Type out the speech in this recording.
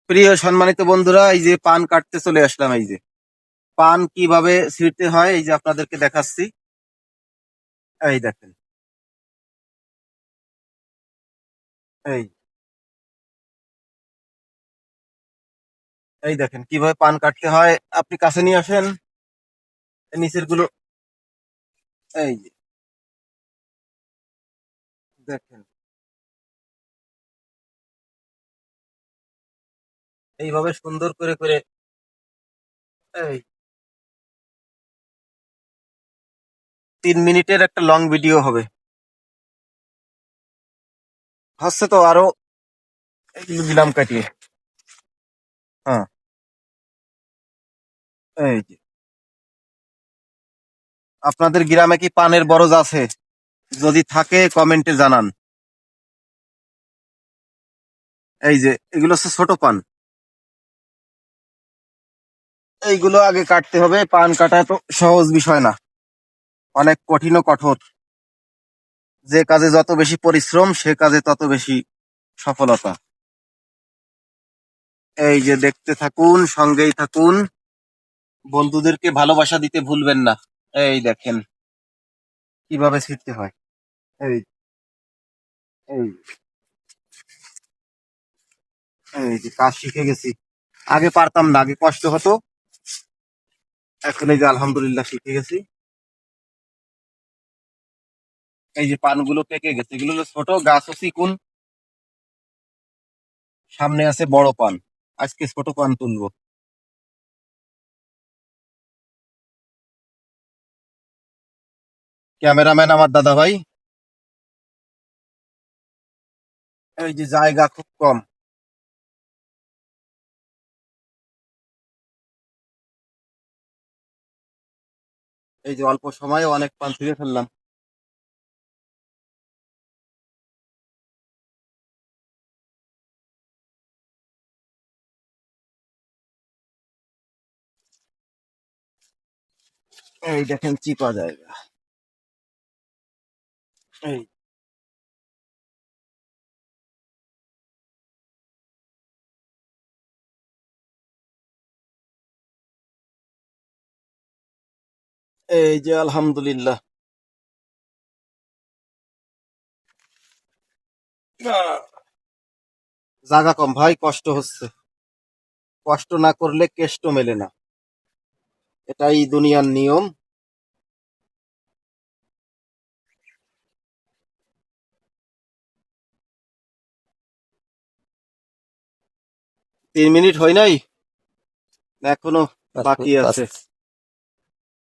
প্রিয় সম্মানিত বন্ধুরা, এই যে পান কাটতে চলে আসলাম। এই যে পান কিভাবে ছিঁড়তে হয় এই যে আপনাদেরকে দেখাচ্ছি। এই দেখেন, এই এই দেখেন কিভাবে পান কাটতে হয়। আপনি কাছে নিয়ে আসেন এই নিচের গুলো। এই যে দেখেন, এইভাবে সুন্দর করে করে এই 3 মিনিটের একটা লং ভিডিও হবে। হচ্ছে তো আরো এইগুলো দিলাম কাটিয়ে। হ্যাঁ, এই যে আপনাদের গ্রামে কি পানের বরজ আছে? যদি থাকে কমেন্টে জানান। এই যে এগুলো হচ্ছে ছোট পান। এইগুলো আগে কাটতে হবে। পান কাটা তো সহজ বিষয় না, অনেক কঠিন ও কঠোর। যে কাজে যত বেশি পরিশ্রম সে কাজে তত বেশি সফলতা। এই যে দেখতে থাকুন, সঙ্গেই থাকুন, বন্ধুদেরকে ভালোবাসা দিতে ভুলবেন না। এই দেখেন কিভাবে ছিঁড়তে হয়। এই এই এই যে কাজ শিখে গেছি। আগে পারতাম না, আগে কষ্ট হতো। এখন এই যে আলহামদুলিল্লাহ শিখে গেছি। এই যে পানগুলো পেকে গেছে, এগুলো হলো ছোট গাছ ও চিকুন। সামনে আছে বড় পান, আজকে ছোট পান তুলবো। ক্যামেরাম্যান আমার দাদা ভাই। এই যে জায়গা খুব কম। এই যে অল্প সময়ে অনেক পান ছিঁড়ে ফেললাম। এই দেখেন চিপা জায়গা। এই এই যে আলহামদুলিল্লাহ। জায়গা কম ভাই, কষ্ট হচ্ছে। কষ্ট না করলে কেষ্ট মেলে না, এটাই দুনিয়ার নিয়ম। 3 মিনিট হয় নাই, এখনো বাকি আছে।